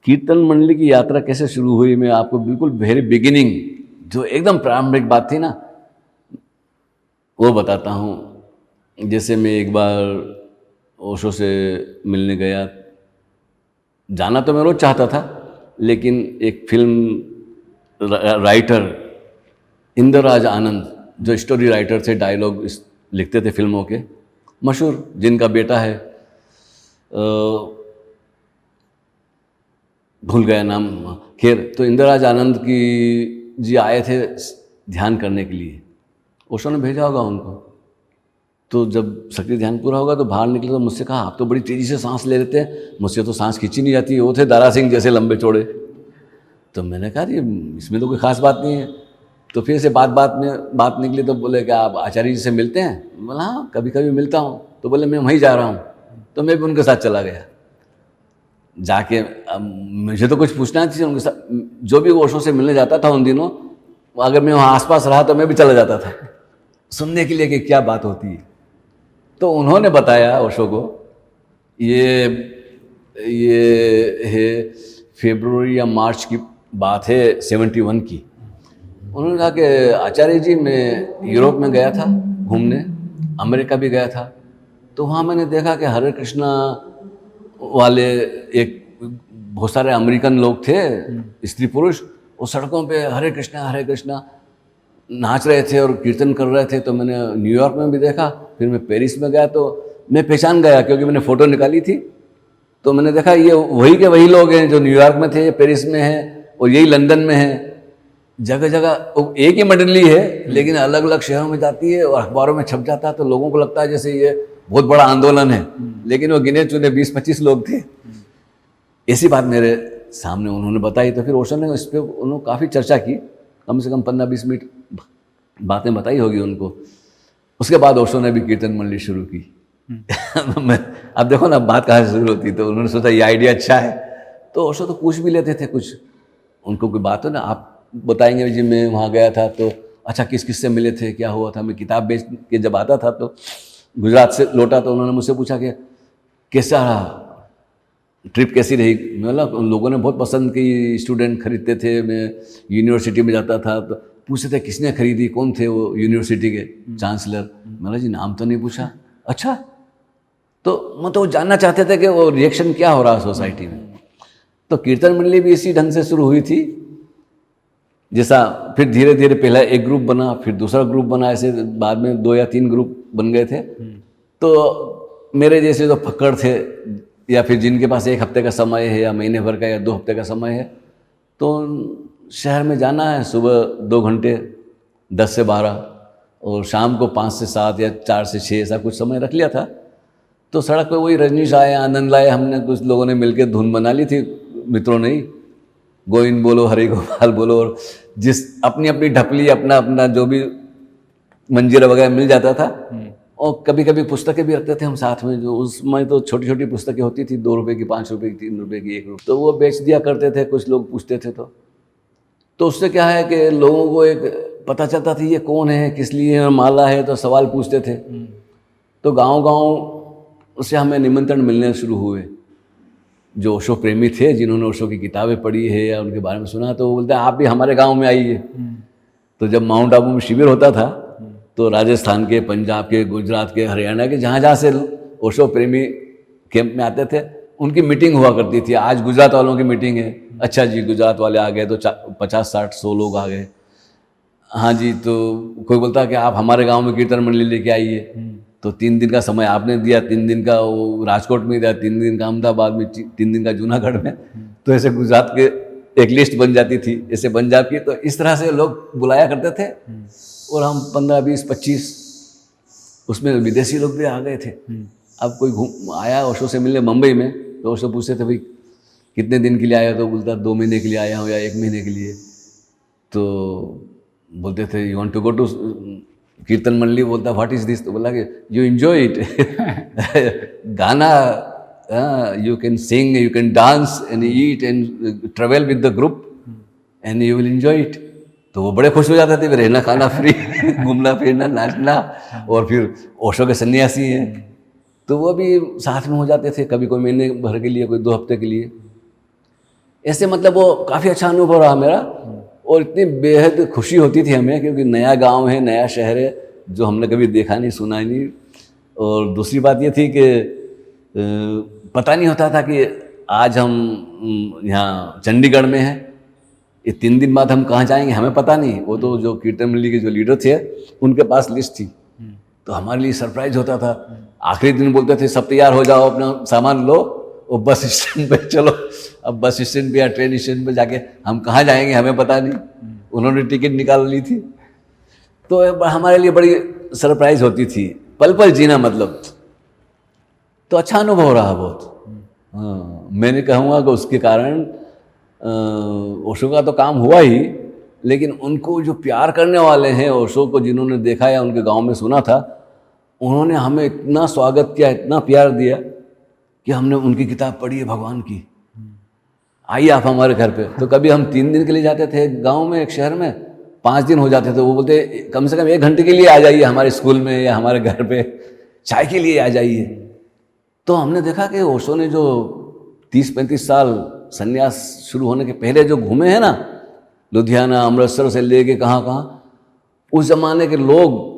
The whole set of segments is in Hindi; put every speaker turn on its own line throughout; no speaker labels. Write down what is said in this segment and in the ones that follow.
कीर्तन मंडली की यात्रा कैसे शुरू हुई, मैं आपको बिल्कुल वेरी बिगिनिंग, जो एकदम प्रारंभिक बात थी ना, वो बताता हूँ। जैसे मैं एक बार ओशो से मिलने गया। जाना तो मैं रोज चाहता था, लेकिन एक फिल्म राइटर इंद्रराज आनंद, जो स्टोरी राइटर थे, डायलॉग लिखते थे फिल्मों के, मशहूर, जिनका बेटा है, भूल गया नाम, खैर, तो इंद्रराज आनंद की जी आए थे ध्यान करने के लिए। ओशो ने भेजा होगा उनको। तो जब सक्रिय ध्यान पूरा होगा तो बाहर निकले तो मुझसे कहा, आप तो बड़ी तेज़ी से सांस ले लेते हैं, मुझसे तो सांस खींची नहीं जाती। वो थे दारा सिंह जैसे लंबे चौड़े। तो मैंने कहा ये इसमें तो कोई ख़ास बात नहीं है। तो फिर से बात निकली तो बोले कि आप आचार्य जी से मिलते हैं? बोला हाँ, कभी कभी मिलता हूँ। तो बोले मैं वहीं जा रहा हूँ। तो मैं भी उनके साथ चला गया। जाके मुझे तो कुछ पूछना चाहिए उनके साथ, जो भी ओशो से मिलने जाता था उन दिनों, अगर मैं वहाँ आसपास रहा तो मैं भी चला जाता था सुनने के लिए कि क्या बात होती है। तो उन्होंने बताया ओशो को, ये है फरवरी या मार्च की बात है 71 की। उन्होंने कहा कि आचार्य जी, मैं यूरोप में गया था घूमने, अमेरिका भी गया था, तो वहाँ मैंने देखा कि हरे कृष्णा वाले एक बहुत सारे अमेरिकन लोग थे, स्त्री पुरुष, वो सड़कों पे हरे कृष्णा नाच रहे थे और कीर्तन कर रहे थे। तो मैंने न्यूयॉर्क में भी देखा, फिर मैं पेरिस में गया तो मैं पहचान गया, क्योंकि मैंने फ़ोटो निकाली थी। तो मैंने देखा ये वही के वही लोग हैं जो न्यूयॉर्क में थे, पेरिस में हैं, और यही लंदन में हैं। जगह जगह एक ही मंडली है, लेकिन अलग अलग शहरों में जाती है और अखबारों में छप जाता है, तो लोगों को लगता है जैसे ये बहुत बड़ा आंदोलन है, लेकिन वो गिने चुने 20-25 लोग थे। ऐसी बात मेरे सामने उन्होंने बताई। तो फिर ओशो ने इस पर उन्होंने काफ़ी चर्चा की, कम से कम 15-20 मिनट बातें बताई होगी उनको। उसके बाद ओशो ने भी कीर्तन मंडली शुरू की। मैं, अब देखो ना बात कहाँ से शुरू होती। तो उन्होंने सोचा ये आइडिया अच्छा है। तो ओशो तो पूछ भी लेते थे कुछ, उनको कोई बात हो ना, आप बताएंगे जी मैं वहाँ गया था, तो अच्छा किस किस से मिले थे, क्या हुआ था। मैं किताब बेच के जब आता था तो गुजरात से लौटा, तो उन्होंने मुझसे पूछा कि कैसा रहा ट्रिप, कैसी रही। मतलब उन लोगों ने बहुत पसंद की, स्टूडेंट खरीदते थे, मैं यूनिवर्सिटी में जाता था तो पूछते थे किसने खरीदी, कौन थे वो यूनिवर्सिटी के चांसलर। मैंने जी नाम तो नहीं पूछा। अच्छा, तो मतलब वो जानना चाहते थे कि वो रिएक्शन क्या हो रहा सोसाइटी में। तो कीर्तन मंडली भी इसी ढंग से शुरू हुई थी। जैसा फिर धीरे धीरे पहला एक ग्रुप बना, फिर दूसरा ग्रुप बना, ऐसे बाद में 2 या 3 ग्रुप बन गए थे। तो मेरे जैसे जो फक्कड़ थे, या फिर जिनके पास 1 हफ्ते का समय है या महीने भर का या 2 हफ्ते का समय है, तो शहर में जाना है, सुबह 2 घंटे 10 से 12 और शाम को 5 से 7 या 4 से 6, ऐसा कुछ समय रख लिया था। तो सड़क पे वही रजनीश आए, आनंद लाए, हमने कुछ लोगों ने मिलकर धुन बना ली थी, मित्रों ने ही, गोविंद बोलो, हरे गोपाल बोलो, और जिस अपनी अपनी ढपली, अपना अपना जो भी मंजीरा वगैरह मिल जाता था। और कभी कभी पुस्तकें भी रखते थे हम साथ में, जो उस समय तो छोटी छोटी पुस्तकें होती थी, 2 रुपये की, 5 रुपये की, 3 रुपये की, 1 रुपये, तो वो बेच दिया करते थे। कुछ लोग पूछते थे तो उससे क्या है कि लोगों को एक पता चलता था ये कौन है, किस लिए माला है, तो सवाल पूछते थे। तो गांव गांव से हमें निमंत्रण मिलने शुरू हुए। जो ओशो प्रेमी थे, जिन्होंने ओशो की किताबें पढ़ी है या उनके बारे में सुना, तो वो बोलते हैं आप भी हमारे गांव में आइए। तो जब माउंट आबू में शिविर होता था, तो राजस्थान के, पंजाब के, गुजरात के, हरियाणा के, जहाँ जहाँ से ओशो प्रेमी कैंप में आते थे, उनकी मीटिंग हुआ करती थी। आज गुजरात वालों की मीटिंग है, अच्छा जी गुजरात वाले आ गए तो 50-60-100 लोग आ गए। हाँ जी, तो कोई बोलता कि आप हमारे गांव में कीर्तन मंडली लेके आइए। तो 3 दिन का समय आपने दिया, 3 दिन का वो राजकोट में दिया, 3 दिन का अहमदाबाद में, 3 दिन का जूनागढ़ में। तो ऐसे गुजरात के एक लिस्ट बन जाती थी, ऐसे पंजाब की। तो इस तरह से लोग बुलाया करते थे, और हम 15-20-25, उसमें विदेशी लोग भी आ गए थे। अब कोई घूम आया ओशो से मिलने मुंबई में, तो ओशो पूछते थे भाई कितने दिन के लिए आया, तो बोलता 2 महीने के लिए आया हूँ या 1 महीने के लिए। तो बोलते थे you want to go to kirtan mandali, बोलता व्हाट इज दिस, तो बोला कि you enjoy it gaana, you can sing, you can dance and eat and travel with the group and you will enjoy it. तो वो बड़े खुश हो जाते थे, रहना खाना फ्री घूमना फिरना नाचना, और फिर ओशो के सन्यासी हैं तो वो भी साथ में हो जाते थे, कभी कोई महीने भर के लिए, कोई 2 हफ्ते के लिए। ऐसे मतलब वो काफ़ी अच्छा अनुभव रहा मेरा। और इतनी बेहद खुशी होती थी हमें, क्योंकि नया गांव है, नया शहर है, जो हमने कभी देखा नहीं, सुना ही नहीं। और दूसरी बात ये थी कि पता नहीं होता था कि आज हम यहाँ चंडीगढ़ में हैं, ये 3 दिन बाद हम कहाँ जाएंगे हमें पता नहीं। वो तो जो कीर्तन मंडली के जो लीडर थे उनके पास लिस्ट थी, तो हमारे लिए सरप्राइज होता था। आखिरी दिन बोलते थे सब तैयार हो जाओ, अपना सामान लो और बस स्टैंड पे चलो। अब बस स्टैंड पे या ट्रेन स्टैंड पे जाके हम कहाँ जाएंगे हमें पता नहीं, उन्होंने टिकट निकाल ली थी। तो हमारे लिए बड़ी सरप्राइज होती थी, पल पल जीना मतलब। तो अच्छा अनुभव रहा बहुत। हाँ, मैंने कहूँगा कि उसके कारण ओशो का तो काम हुआ ही, लेकिन उनको जो प्यार करने वाले हैं ओशो को, जिन्होंने देखा या उनके गांव में सुना था, उन्होंने हमें इतना स्वागत किया, इतना प्यार दिया कि हमने उनकी किताब पढ़ी है भगवान की, आइए आप हमारे घर पे। तो कभी हम 3 दिन के लिए जाते थे गांव में, एक शहर में 5 दिन हो जाते थे। वो बोलते कम से कम 1 घंटे के लिए आ जाइए हमारे स्कूल में या हमारे घर पे, चाय के लिए आ जाइए। तो हमने देखा कि ओशो ने जो 30-35 साल संन्यास शुरू होने के पहले जो घूमे हैं ना, लुधियाना, अमृतसर से लेके कहाँ कहाँ, उस जमाने के लोग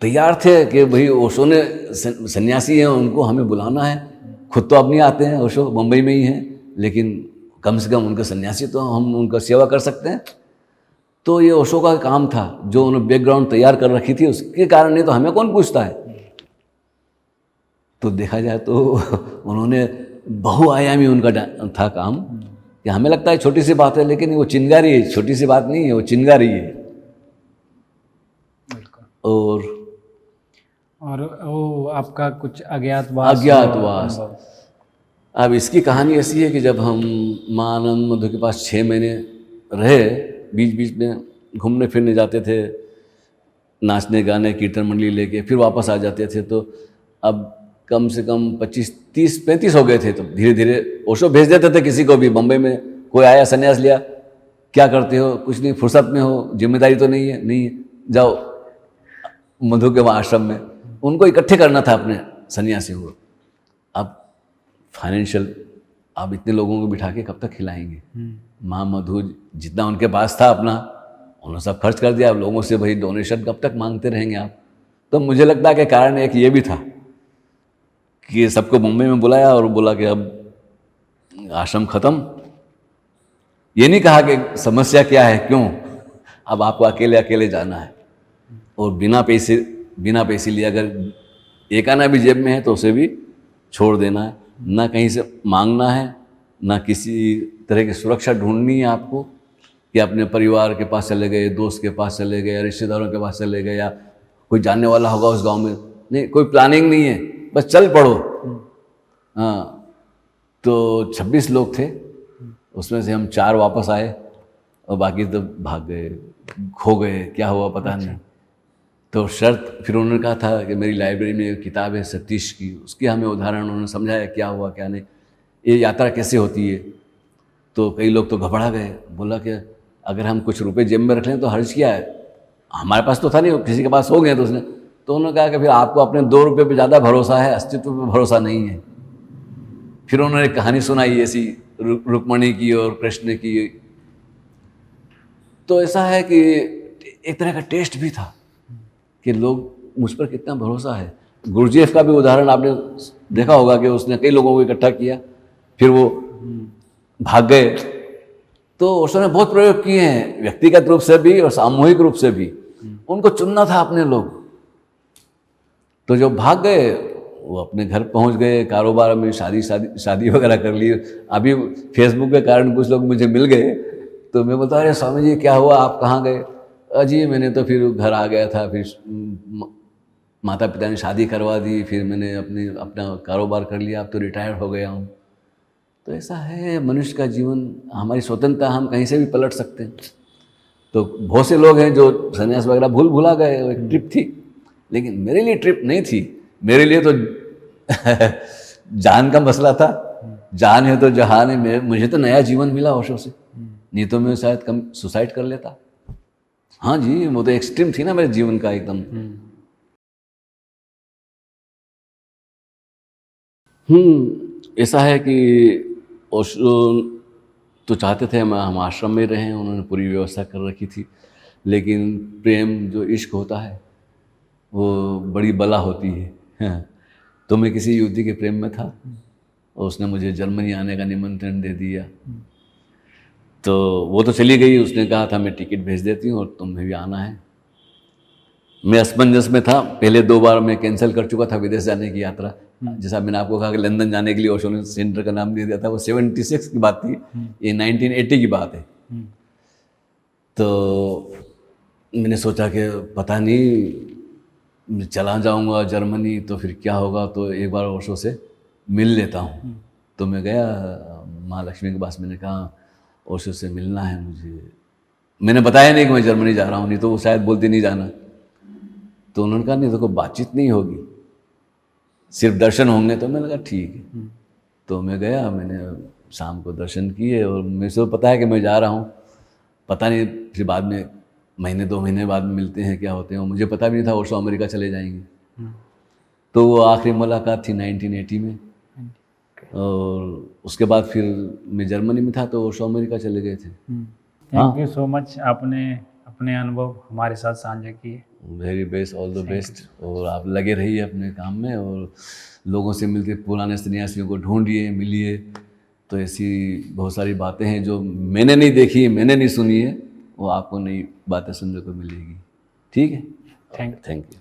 तैयार थे कि भाई ओशो ने सन्यासी हैं, उनको हमें बुलाना है। खुद तो अब नहीं आते हैं, ओशो मुंबई में ही हैं, लेकिन कम से कम उनके सन्यासी तो हम उनका सेवा कर सकते हैं। तो ये ओशो का काम था, जो उन्होंने बैकग्राउंड तैयार कर रखी थी, उसके कारण। नहीं तो हमें कौन पूछता है। तो देखा जाए तो उन्होंने बहुआयामी उनका था काम, कि हमें लगता है छोटी सी बात है, लेकिन वो चिंगारी है, छोटी सी बात नहीं है, वो चिंगारी है। और
वो आपका कुछ अज्ञातवास
अब इसकी कहानी ऐसी है कि जब हम माँ आनंद मधु के पास 6 महीने रहे, बीच बीच में घूमने फिरने जाते थे, नाचने गाने कीर्तन मंडली लेके, फिर वापस आ जाते थे। तो अब कम से कम 25-30-35 हो गए थे। तो धीरे धीरे ओशो भेज देते थे किसी को भी। बम्बई में कोई आया, संन्यास लिया, क्या करते हो? कुछ नहीं, फुर्सत में हो, जिम्मेदारी तो नहीं है? नहीं है, जाओ मधु के वहाँ आश्रम में। उनको इकट्ठे करना था अपने सन्यासियों को। अब फाइनेंशियल, आप इतने लोगों को बिठा के कब तक खिलाएंगे? माँ मधु जितना उनके पास था अपना, उन्होंने सब खर्च कर दिया। अब लोगों से भाई डोनेशन कब तक मांगते रहेंगे आप? तो मुझे लगता है कि कारण एक ये भी था कि सबको मुंबई में बुलाया और बोला कि अब आश्रम खत्म। ये नहीं कहा कि समस्या क्या है, क्यों, अब आपको अकेले अकेले जाना है। और बिना पैसे लिए अगर एक आना भी जेब में है तो उसे भी छोड़ देना है। ना कहीं से मांगना है, ना किसी तरह की सुरक्षा ढूंढनी है आपको कि अपने परिवार के पास चले गए, दोस्त के पास चले गए, या रिश्तेदारों के पास चले गए, या कोई जानने वाला होगा उस गांव में। नहीं, कोई प्लानिंग नहीं है, बस चल पड़ो। हाँ, तो 26 लोग थे, उसमें से हम 4 वापस आए और बाकी तो भाग गए, खो गए, क्या हुआ पता नहीं। तो शर्त फिर उन्होंने कहा था कि मेरी लाइब्रेरी में एक किताब है सतीश की, उसकी हमें उदाहरण उन्होंने समझाया क्या हुआ क्या नहीं, ये यात्रा कैसे होती है। तो कई लोग तो घबरा गए, बोला कि अगर हम कुछ रुपए जेब में रख लें तो हर्ज क्या है, हमारे पास तो था नहीं, किसी के पास हो गए। तो उन्होंने कहा कि फिर आपको अपने 2 रुपये पे ज़्यादा भरोसा है, अस्तित्व पे भरोसा नहीं है। फिर उन्होंने एक कहानी सुनाई ऐसी रुक्मणी की और कृष्ण की। तो ऐसा है कि एक तरह का टेस्ट भी था कि लोग मुझ पर कितना भरोसा है। गुरुजीएफ का भी उदाहरण आपने देखा होगा कि उसने कई लोगों को इकट्ठा किया, फिर वो भाग गए। तो उसने बहुत प्रयोग किए हैं, व्यक्तिगत रूप से भी और सामूहिक रूप से भी। उनको चुनना था अपने लोग। तो जो भाग गए वो अपने घर पहुंच गए, कारोबार में शादी वगैरह कर ली। अभी फेसबुक के कारण कुछ लोग मुझे मिल गए, तो मैं बोलता अरे स्वामी जी क्या हुआ, आप कहाँ गए? अजी मैंने तो फिर घर आ गया था, फिर माता पिता ने शादी करवा दी, फिर मैंने अपना कारोबार कर लिया, अब तो रिटायर हो गया हूँ। तो ऐसा है मनुष्य का जीवन, हमारी स्वतंत्रता, हम कहीं से भी पलट सकते हैं। तो बहुत से लोग हैं जो संन्यास वगैरह भुला गए, वो एक ट्रिप थी। लेकिन मेरे लिए ट्रिप नहीं थी, मेरे लिए तो जान का मसला था। जान है तो जहान है। मुझे तो नया जीवन मिला ओशो से, नहीं तो मैं शायद कम सुसाइड कर लेता। हाँ जी, वो तो एक्सट्रीम थी ना मेरे जीवन का एकदम। ऐसा है कि ओशो तो चाहते थे हम आश्रम में रहें, उन्होंने पूरी व्यवस्था कर रखी थी, लेकिन प्रेम जो इश्क होता है वो बड़ी बला होती है। हाँ। तो मैं किसी युवती के प्रेम में था और उसने मुझे जर्मनी आने का निमंत्रण दे दिया। तो वो तो चली गई, उसने कहा था मैं टिकट भेज देती हूँ और तुम्हें भी आना है। मैं असमंजस में था, पहले 2 बार मैं कैंसिल कर चुका था विदेश जाने की यात्रा। जैसा मैंने आपको कहा कि लंदन जाने के लिए ओशो ने सेंटर का नाम दे दिया था, वो 76 की बात थी, ये 1980 की बात है। तो मैंने सोचा कि पता नहीं मैं चला जाऊंगा जर्मनी तो फिर क्या होगा, तो एक बार ओशो से मिल लेता हूँ। तो मैं गया महालक्ष्मी के पास, मैंने कहा ओशो से मिलना है मुझे। मैंने बताया नहीं कि मैं जर्मनी जा रहा हूँ, नहीं तो वो शायद बोलती नहीं जाना। तो उन्होंने कहा नहीं देखो बातचीत नहीं होगी, सिर्फ दर्शन होंगे। तो मैंने कहा ठीक है। तो मैं गया, मैंने शाम को दर्शन किए और मुझे तो पता है कि मैं जा रहा हूँ। पता नहीं फिर बाद में महीने 2 महीने बाद में मिलते हैं क्या होते हैं, मुझे पता भी नहीं था ओशो अमेरिका चले जाएंगे। तो वो आखिरी मुलाकात थी 1980 में। और उसके बाद फिर मैं जर्मनी में था तो ओशो अमेरिका चले गए थे।
थैंक यू सो मच, आपने अपने अनुभव हमारे साथ साझा किए।
Very best, all the best. और आप लगे रहिए अपने काम में और लोगों से मिलके पुराने सन्यासियों को ढूंढिए, मिलिए। तो ऐसी बहुत सारी बातें हैं जो मैंने नहीं देखी, मैंने नहीं सुनी है, वो आपको नई बातें सुनने को मिलेगी। ठीक है,
थैंक
यू।